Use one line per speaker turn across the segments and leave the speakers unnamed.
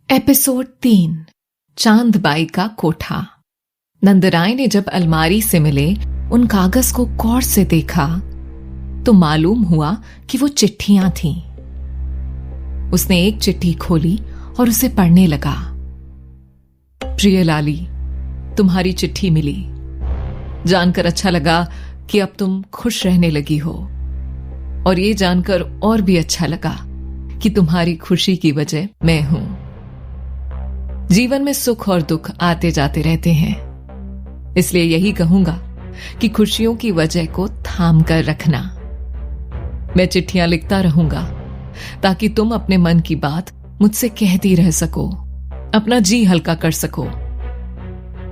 Episode 3 Chandbai का कोठा। नंदराय ने जब अलमारी से मिले उन कागज को गौर से देखा तो मालूम हुआ कि वो चिट्ठियां थीं। उसने एक चिट्ठी खोली और उसे पढ़ने लगा। प्रिय लाली, तुम्हारी चिट्ठी मिली। जानकर अच्छा लगा कि अब तुम खुश रहने लगी हो, और ये जानकर और भी अच्छा लगा कि तुम्हारी खुशी की वजह मैं हूं। जीवन में सुख और दुख आते जाते रहते हैं, इसलिए यही कहूंगा कि खुशियों की वजह को थाम कर रखना। मैं चिट्ठियां लिखता रहूंगा ताकि तुम अपने मन की बात मुझसे कहती रह सको, अपना जी हल्का कर सको।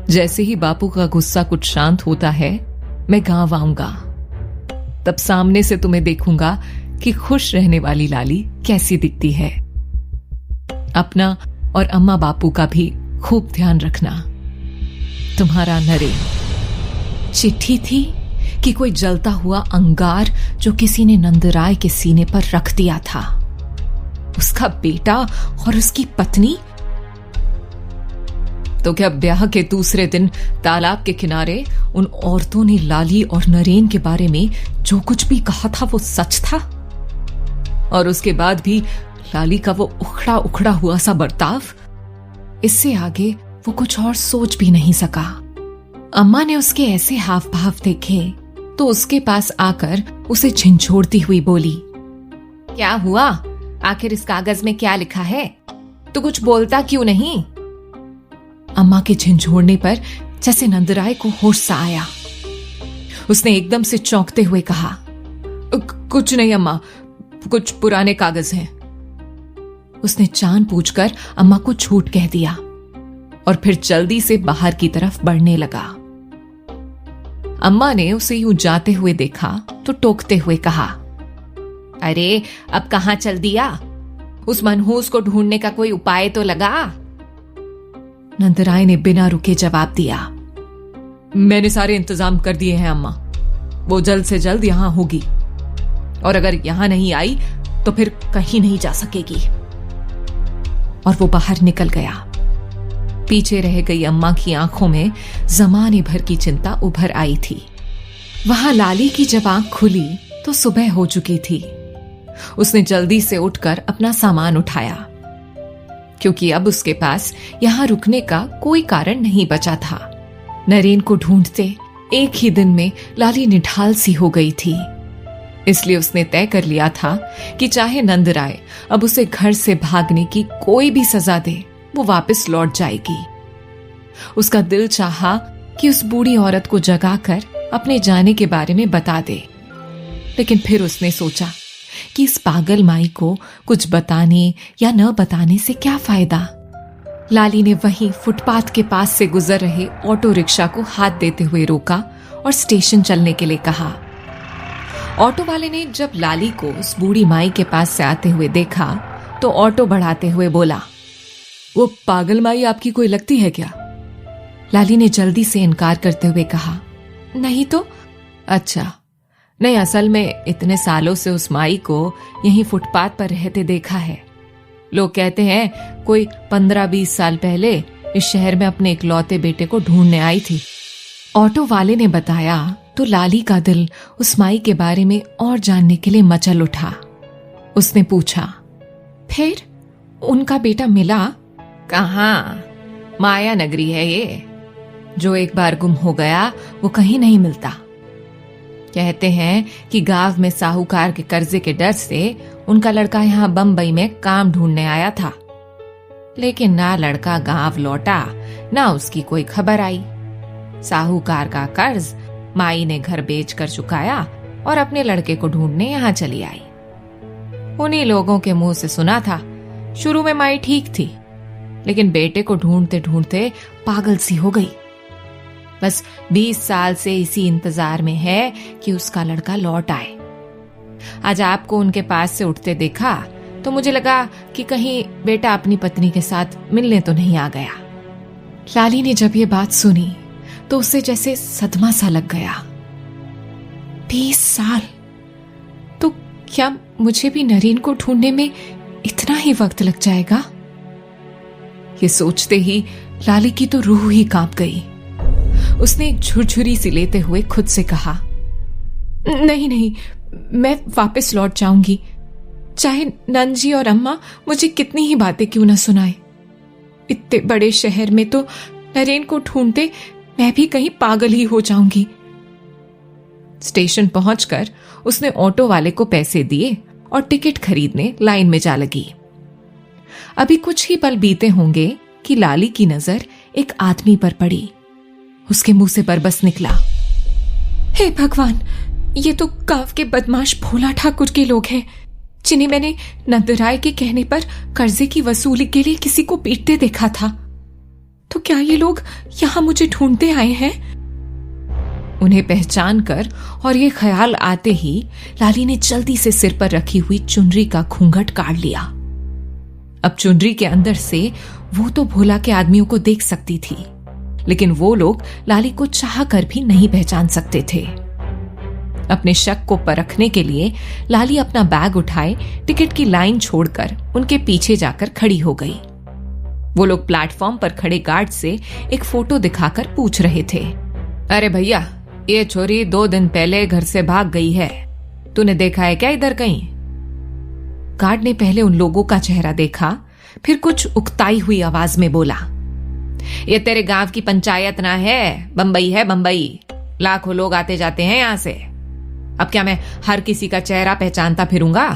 जैसे ही बापू का गुस्सा कुछ शांत होता है, मैं गांव आऊंगा। तब सामने से तुम्हें देखूंगा कि खुश रहने वाली लाली कैसी दिखती है। अपना और अम्मा बापू का भी खूब ध्यान रखना। तुम्हारा नरेन। चिट्ठी थी कि कोई जलता हुआ अंगार जो किसी ने नंदराय के सीने पर रख दिया था। उसका बेटा और उसकी पत्नी। तो क्या ब्याह के दूसरे दिन तालाब के किनारे उन औरतों ने लाली और नरेन के बारे में जो कुछ भी कहा था वो सच था? और उसके बाद भी लाली का वो उखड़ा उखड़ा हुआ सा बर्ताव, इससे आगे वो कुछ और सोच भी नहीं सका। अम्मा ने उसके ऐसे हाव भाव देखे तो उसके पास आकर उसे झिंझोड़ती हुई बोली, क्या हुआ? आखिर इस कागज में क्या लिखा है? तू कुछ बोलता क्यों नहीं? अम्मा के झिंझोड़ने पर जैसे नंदराय को होश सा आया। उसने एकदम से चौंकते हुए कहा, कुछ नहीं अम्मा, कुछ पुराने कागज हैं। उसने जान पूछकर अम्मा को झूठ कह दिया और फिर जल्दी से बाहर की तरफ बढ़ने लगा। अम्मा ने उसे यूं जाते हुए देखा तो टोकते हुए कहा, अरे अब कहां चल दिया? उस मनहूस को ढूंढने का कोई उपाय तो लगा। नंदराय ने बिना रुके जवाब दिया, मैंने सारे इंतजाम कर दिए हैं अम्मा। वो जल्द से जल्द यहां होगी, और अगर यहां नहीं आई तो फिर कहीं नहीं जा सकेगी। और वो बाहर निकल गया। पीछे रह गई अम्मा की आंखों में जमाने भर की चिंता उभर आई थी। वहां लाली की जब आंख खुली तो सुबह हो चुकी थी। उसने जल्दी से उठकर अपना सामान उठाया, क्योंकि अब उसके पास यहां रुकने का कोई कारण नहीं बचा था। नरेन को ढूंढते एक ही दिन में लाली निढाल सी हो गई थी। इसलिए उसने तय कर लिया था कि चाहे नंदराय अब उसे घर से भागने की कोई भी सजा दे, वो वापस लौट जाएगी। उसका दिल चाहा कि उस बूढ़ी औरत को जगाकर अपने जाने के बारे में बता दे, लेकिन फिर उसने सोचा कि इस पागल माई को कुछ बताने या न बताने से क्या फायदा। लाली ने वहीं फुटपाथ के पास से गुजर रहे ऑटो रिक्शा को हाथ देते हुए रोका और स्टेशन चलने के लिए कहा। ऑटो वाले ने जब लाली को उस बूढ़ी माई के पास से आते हुए देखा तो ऑटो बढ़ाते हुए बोला, वो पागल माई आपकी कोई लगती है क्या? लाली ने जल्दी से इनकार करते हुए कहा, नहीं तो। अच्छा, नहीं, असल में इतने सालों से उस माई को यहीं फुटपाथ पर रहते देखा है। लोग कहते हैं कोई 15-20 साल पहले इस शहर में अपने इकलौते बेटे को ढूंढने आई थी। ऑटो वाले ने बताया तो लाली का दिल उस माई के बारे में और जानने के लिए मचल उठा। उसने पूछा, फिर उनका बेटा मिला? कहाँ? माया नगरी है ये। जो एक बार गुम हो गया वो कहीं नहीं मिलता। कहते हैं कि गांव में साहूकार के कर्जे के डर से उनका लड़का यहाँ बंबई में काम ढूंढने आया था, लेकिन ना लड़का गांव लौटा ना उसकी कोई खबर आई। साहूकार का कर्ज माई ने घर बेचकर चुकाया और अपने लड़के को ढूंढने यहाँ चली आई। उन्हीं लोगों के मुंह से सुना था शुरू में माई ठीक थी, लेकिन बेटे को ढूंढते ढूंढते पागल सी हो गई। बस 20 साल से इसी इंतजार में है कि उसका लड़का लौट आए। आज आपको उनके पास से उठते देखा तो मुझे लगा कि कहीं बेटा अपनी पत्नी के साथ मिलने तो नहीं आ गया। लाली ने जब ये बात सुनी तो उसे जैसे सदमा सा लग गया। 20 साल? तो क्या मुझे भी नरेन को ढूंढने में इतना ही वक्त लग जाएगा? ये सोचते ही लाली की तो रूह ही कांप गई। उसने एक झुरझुरी सी लेते हुए खुद से कहा, नहीं नहीं, मैं वापस लौट जाऊंगी, चाहे नंजी और अम्मा मुझे कितनी ही बातें क्यों न सुनाए। इतने बड़े शहर में तो नरेन को ढूंढते मैं भी कहीं पागल ही हो जाऊंगी। स्टेशन पहुंचकर उसने ऑटो वाले को पैसे दिए और टिकट खरीदने लाइन में जा लगी। अभी कुछ ही पल बीते होंगे कि लाली की नजर एक आदमी पर पड़ी। उसके मुंह से बरबस निकला, हे भगवान, ये तो गांव के बदमाश भोला ठाकुर के लोग हैं, जिन्हें मैंने नंदराय के कहने पर कर्जे की वसूली के लिए किसी को पीटते देखा था। तो क्या ये लोग यहां मुझे ढूंढते आए हैं? उन्हें पहचान कर और ये ख्याल आते ही लाली ने जल्दी से सिर पर रखी हुई चुनरी का घूंघट काढ़ लिया। अब चुनरी के अंदर से वो तो भोला के आदमियों को देख सकती थी, लेकिन वो लोग लाली को चाह कर भी नहीं पहचान सकते थे। अपने शक को परखने के लिए लाली अपना बैग उठाए टिकट की लाइन छोड़कर उनके पीछे जाकर खड़ी हो गई। वो लोग प्लेटफॉर्म पर खड़े गार्ड से एक फोटो दिखाकर पूछ रहे थे, अरे भैया, ये छोरी 2 दिन पहले घर से भाग गई है, तूने देखा है क्या इधर कहीं? गार्ड ने पहले उन लोगों का चेहरा देखा, फिर कुछ उकताई हुई आवाज में बोला, ये तेरे गांव की पंचायत ना है, बंबई है बंबई। लाखों लोग आते जाते हैं यहां से, अब क्या मैं हर किसी का चेहरा पहचानता फिरूंगा?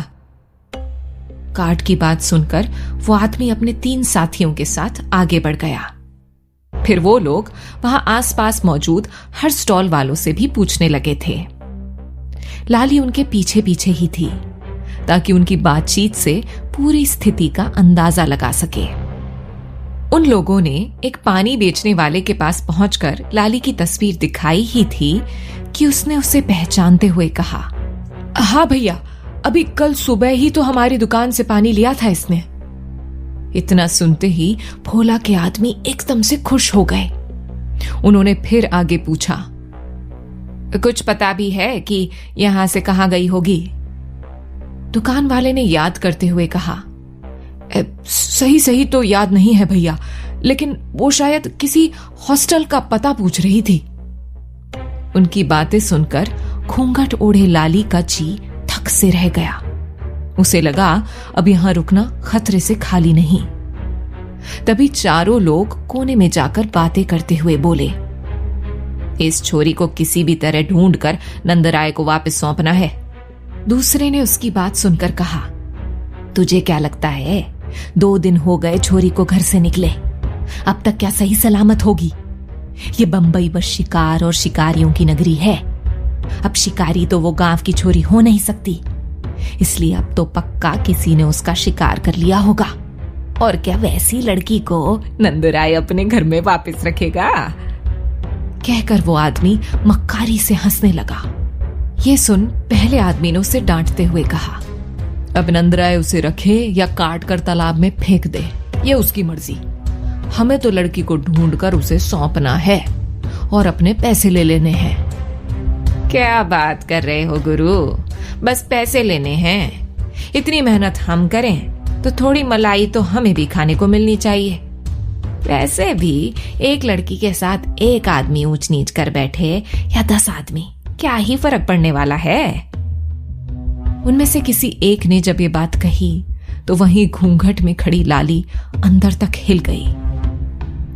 गार्ड की बात सुनकर वो आदमी अपने 3 साथियों के साथ आगे बढ़ गया। फिर वो लोग वहां आसपास मौजूद हर स्टॉल वालों से भी पूछने लगे थे। लाली उनके पीछे पीछे ही थी ताकि उनकी बातचीत से पूरी स्थिति का अंदाजा लगा सके। उन लोगों ने एक पानी बेचने वाले के पास पहुंचकर लाली की तस्वीर दिखाई ही थी कि उसने उसे पहचानते हुए कहा, हाँ भैया, अभी कल सुबह ही तो हमारी दुकान से पानी लिया था इसने। इतना सुनते ही भोला के आदमी एकदम से खुश हो गए। उन्होंने फिर आगे पूछा, कुछ पता भी है कि यहां से कहां गई होगी? दुकान वाले ने याद करते हुए कहा, सही सही तो याद नहीं है भैया, लेकिन वो शायद किसी हॉस्टल का पता पूछ रही थी। उनकी बातें सुनकर घूंघट ओढ़े लाली का जी थक से रह गया। उसे लगा अब यहां रुकना खतरे से खाली नहीं। तभी चारों लोग कोने में जाकर बातें करते हुए बोले, इस छोरी को किसी भी तरह ढूंढकर नंदराय को वापस सौंपना है। दूसरे ने उसकी बात सुनकर कहा, तुझे क्या लगता है 2 दिन हो गए छोरी को घर से निकले, अब तक क्या सही सलामत होगी? ये बंबई बस शिकार और शिकारियों की नगरी है। अब शिकारी तो वो गांव की छोरी हो नहीं सकती, इसलिए अब तो पक्का किसी ने उसका शिकार कर लिया होगा। और क्या वैसी लड़की को नंदराय अपने घर में वापस रखेगा? कहकर वो आदमी मक्कारी से हंसने लगा। ये सुन पहले आदमी ने उसे डांटते हुए कहा, अब नंदराय उसे रखे या काट कर तालाब में फेंक दे, ये उसकी मर्जी। हमें तो लड़की को ढूंढकर उसे सौंपना है और अपने पैसे ले लेने हैं। क्या बात कर रहे हो गुरु, बस पैसे लेने हैं? इतनी मेहनत हम करें तो थोड़ी मलाई तो हमें भी खाने को मिलनी चाहिए। वैसे भी एक लड़की के साथ एक आदमी ऊंच नीच कर बैठे या 10 आदमी, क्या ही फर्क पड़ने वाला है? उनमें से किसी एक ने जब ये बात कही तो वहीं घूंघट में खड़ी लाली अंदर तक हिल गई।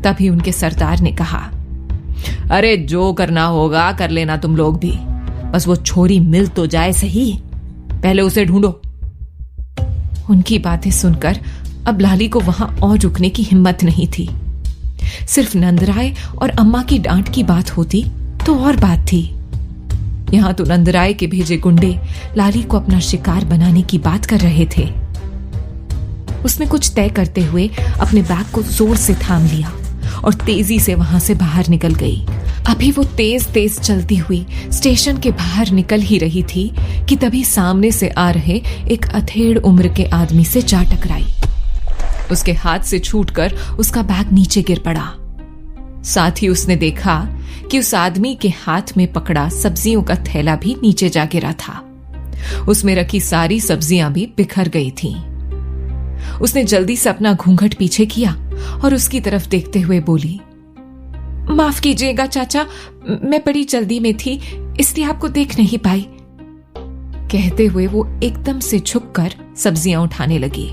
तभी उनके सरदार ने कहा, अरे जो करना होगा कर लेना तुम लोग भी, बस वो छोरी मिल तो जाए सही, पहले उसे ढूंढो। उनकी बातें सुनकर अब लाली को वहां और रुकने की हिम्मत नहीं थी। सिर्फ नंदराय और अम्मा की डांट की बात होती तो और बात थी। यहां तो नंदराय के भेजे गुंडे लाली को अपना शिकार बनाने की बात कर रहे थे। उसने कुछ तय करते हुए अपने बैग को जोर से थाम लिया और तेजी से वहां से बाहर निकल गई। अभी वो तेज तेज चलती हुई स्टेशन के बाहर निकल ही रही थी कि तभी सामने से आ रहे एक अधेड़ उम्र के आदमी से जा टकराई। उसके हाथ से छूटकर उसका बैग नीचे गिर पड़ा। साथ ही उसने देखा कि उस आदमी के हाथ में पकड़ा सब्जियों का थैला भी नीचे जा गिरा था। उसमें रखी सारी सब्जियां भी बिखर गई थीं। उसने जल्दी से अपना घूंघट पीछे किया और उसकी तरफ देखते हुए बोली, माफ कीजिएगा चाचा, मैं बड़ी जल्दी में थी इसलिए आपको देख नहीं पाई। कहते हुए वो एकदम से झुककर सब्जियां उठाने लगी,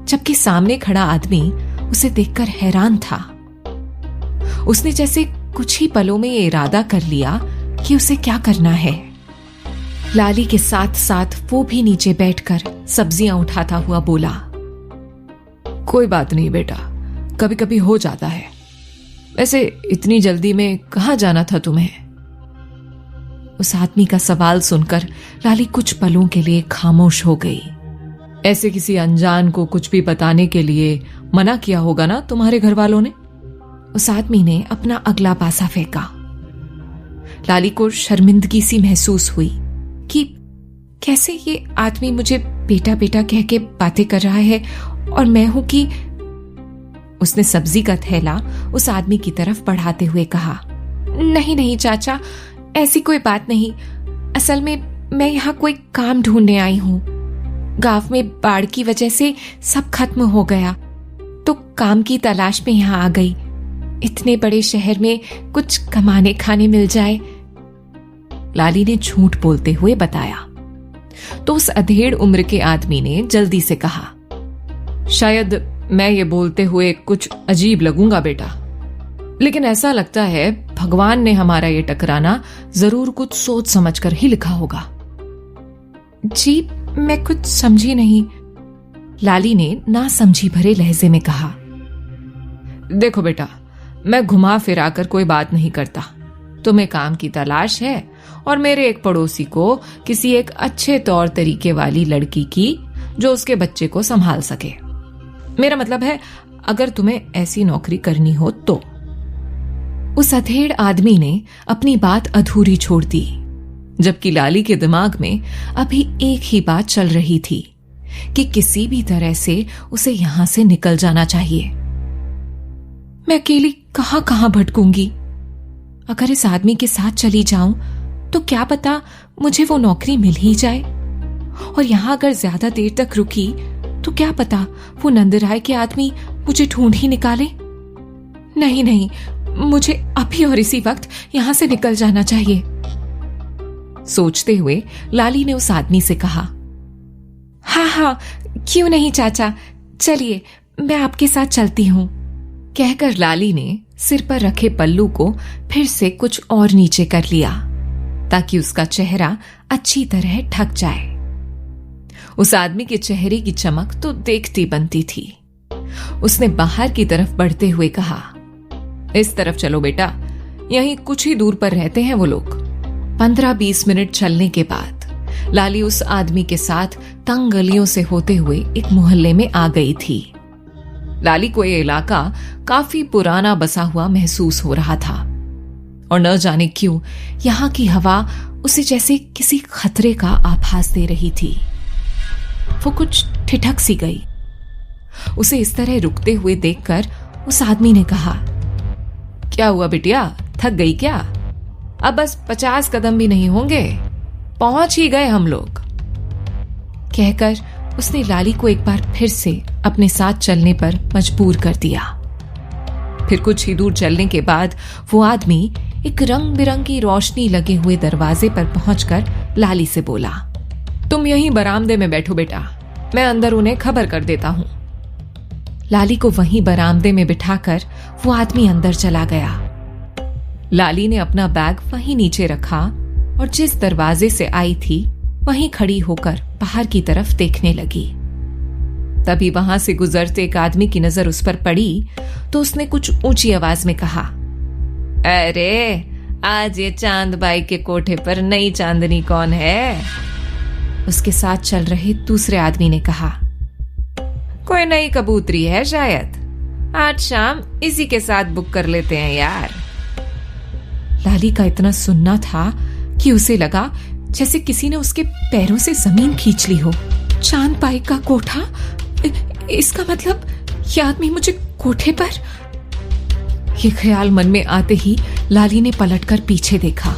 जबकि सामने खड़ा आदमी उसे देखकर हैरान था। उसने जैसे कुछ ही पलों में ये इरादा कर लिया कि उसे क्या करना है। लाली के साथ साथ वो भी नीचे बैठकर सब्जियां उठाता हुआ बोला, कोई बात नहीं बेटा, कभी कभी हो जाता है। वैसे इतनी जल्दी में कहां जाना था तुम्हें? उस आदमी का सवाल सुनकर लाली कुछ पलों के लिए खामोश हो गई। ऐसे किसी अनजान को कुछ भी बताने के लिए मना किया होगा ना तुम्हारे घर वालों ने? उस आदमी ने अपना अगला पासा फेंका। लाली को शर्मिंदगी सी महसूस हुई कि कैसे ये आदमी मुझे बेटा बेटा कह के बातें कर रहा है और मैं हूं कि। उसने सब्जी का थैला उस आदमी की तरफ बढ़ाते हुए कहा, नहीं नहीं चाचा, ऐसी कोई बात नहीं। असल में मैं यहाँ कोई काम ढूंढने आई हूँ। गांव में बाढ़ की वजह से सब खत्म हो गया, तो काम की तलाश में यहाँ आ गई। इतने बड़े शहर में कुछ कमाने खाने मिल जाए। लाली ने झूठ बोलते हुए बताया। तो उस अधेड़ उम्र के आदमी ने जल्दी से कहा, शायद मैं ये बोलते हुए कुछ अजीब लगूंगा बेटा, लेकिन ऐसा लगता है भगवान ने हमारा ये टकराना जरूर कुछ सोच समझकर ही लिखा होगा। जी मैं कुछ समझी नहीं, लाली ने ना समझी भरे लहजे में कहा। देखो बेटा, मैं घुमा फिरा कर कोई बात नहीं करता। तुम्हें काम की तलाश है और मेरे एक पड़ोसी को किसी एक अच्छे तौर तरीके वाली लड़की की जो उसके बच्चे को संभाल सके। मेरा मतलब है अगर तुम्हें ऐसी नौकरी करनी हो तो। उस अधेड़ आदमी ने अपनी बात अधूरी छोड़ दी, जबकि लाली के दिमाग में अभी एक ही बात चल रही थी कि किसी भी तरह से उसे यहां से निकल जाना चाहिए। मैं अकेली कहां कहां भटकूंगी। अगर इस आदमी के साथ चली जाऊं तो क्या पता मुझे वो नौकरी मिल ही जाए, और यहां अगर ज्यादा देर तक रुकी तो क्या पता वो नंदराय के आदमी मुझे ढूंढ ही निकाले। नहीं नहीं, मुझे अभी और इसी वक्त यहां से निकल जाना चाहिए। सोचते हुए लाली ने उस आदमी से कहा, हाँ हाँ क्यों नहीं चाचा, चलिए मैं आपके साथ चलती हूं। कहकर लाली ने सिर पर रखे पल्लू को फिर से कुछ और नीचे कर लिया ताकि उसका चेहरा अच्छी तरह ढक जाए। उस आदमी के चेहरे की चमक तो देखती बनती थी। उसने बाहर की तरफ बढ़ते हुए कहा, इस तरफ चलो बेटा, यहीं कुछ ही दूर पर रहते हैं वो लोग। 15-20 मिनट चलने के बाद लाली उस आदमी के साथ तंग गलियों से होते हुए एक मोहल्ले में आ गई थी। लाली को यह इलाका काफी पुराना बसा हुआ महसूस हो रहा था, और न जाने क्यों यहां की हवा उसे जैसे किसी खतरे का आभास दे रही थी। वो कुछ ठिठक सी गई। उसे इस तरह रुकते हुए देखकर उस आदमी ने कहा, क्या हुआ बिटिया, थक गई क्या? अब बस 50 कदम भी नहीं होंगे, पहुंच ही गए हम लोग। कहकर उसने लाली को एक बार फिर से अपने साथ चलने पर मजबूर कर दिया। फिर कुछ ही दूर चलने के बाद वो आदमी एक रंग बिरंगी रोशनी लगे हुए दरवाजे पर पहुंचकर लाली से बोला, तुम यहीं बरामदे में बैठो बेटा, मैं अंदर उन्हें खबर कर देता हूं। लाली को वहीं बरामदे में बिठाकर वो आदमी अंदर चला गया। लाली ने अपना बैग वहीं नीचे रखा और जिस दरवाजे से आई थी वहीं खड़ी होकर बाहर की तरफ देखने लगी। तभी वहां से गुजरते एक आदमी की नजर उस पर पड़ी तो उसने कुछ ऊंची आवाज में कहा, अरे आज ये चांद बाई के कोठे पर नई चांदनी कौन है? उसके साथ चल रहे दूसरे आदमी ने कहा, कोई नई कबूतरी है शायद, आज शाम इसी के साथ बुक कर लेते हैं यार। लाली का इतना सुनना था कि उसे लगा जैसे किसी ने उसके पैरों से जमीन खींच ली हो। चांद बाई का कोठा, इसका मतलब यह आदमी मुझे कोठे पर। यह ख्याल मन में आते ही लाली ने पलटकर पीछे देखा।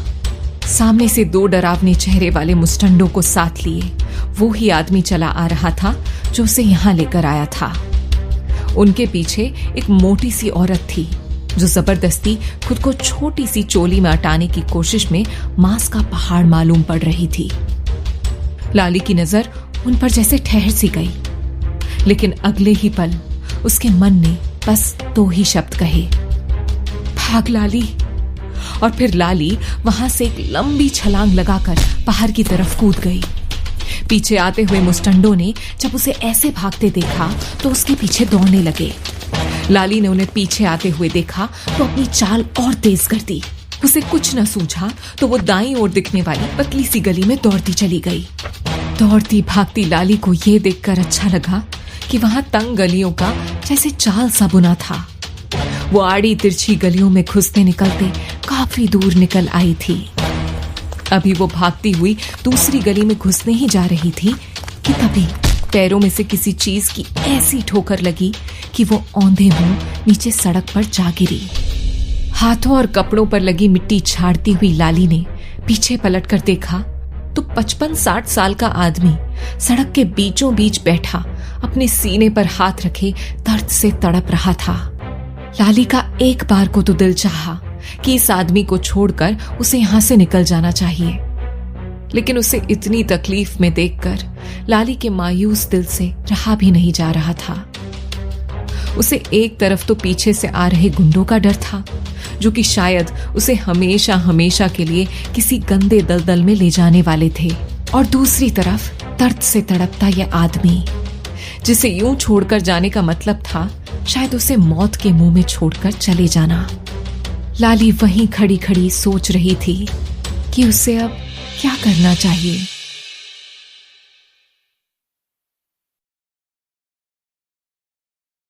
सामने से 2 डरावने चेहरे वाले मुस्टंडों को साथ लिए वो ही आदमी चला आ रहा था जो उसे यहां लेकर आया था। उनके पीछे एक मोटी सी औरत थी जो जबरदस्ती खुद को छोटी सी चोली में अटाने की कोशिश में मांस का पहाड़ मालूम पड़ रही थी। लाली की नजर उन पर जैसे ठहर सी गई, लेकिन अगले ही पल उसके मन ने बस 2 ही शब्द कहे, भाग लाली। और फिर लाली वहां से एक लंबी छलांग लगाकर पहाड़ की तरफ कूद गई। पीछे आते हुए मुस्टंडों ने जब उसे ऐसे भागते देखा तो उसके पीछे दौड़ने लगे। लाली ने उन्हें पीछे आते हुए देखा तो अपनी चाल और तेज कर दी। उसे कुछ न सूझा तो वो दाईं ओर दिखने वाली पतली सी गली में दौड़ती चली गई। दौड़ती भागती लाली को यह देखकर अच्छा लगा कि वहां तंग गलियों का जैसे जाल सा बुना था। वो आड़ी तिरछी गलियों में घुसते निकलते काफी दूर निकल आई थी। अभी वो भागती हुई दूसरी गली में घुसने ही जा रही थी कि तभी पैरों में से किसी चीज की ऐसी ठोकर लगी कि वो औंधे मुंह नीचे सड़क पर जा गिरी। हाथों और कपड़ों पर लगी मिट्टी झाड़ती हुई लाली ने पीछे पलटकर देखा तो 55-60 साल का आदमी सड़क के बीचों बीच बैठा अपने सीने पर हाथ रखे दर्द से तड़प रहा था। लाली का एक बार को तो दिल चाहा कि इस आदमी को छोड़कर उसे यहां से निकल जाना चाहिए, लेकिन उसे इतनी तकलीफ में देखकर लाली के मायूस दिल से रहा भी नहीं जा रहा था। उसे एक तरफ तो पीछे से आ रहे गुंडों का डर था जो कि शायद उसे हमेशा हमेशा के लिए किसी गंदे दलदल में ले जाने वाले थे, और दूसरी तरफ दर्द से तड़पता यह आदमी जिसे यूं छोड़कर जाने का मतलब था शायद उसे मौत के मुंह में छोड़कर चले जाना। लाली वहीं खड़ी खड़ी सोच रही थी कि उसे अब क्या करना चाहिए।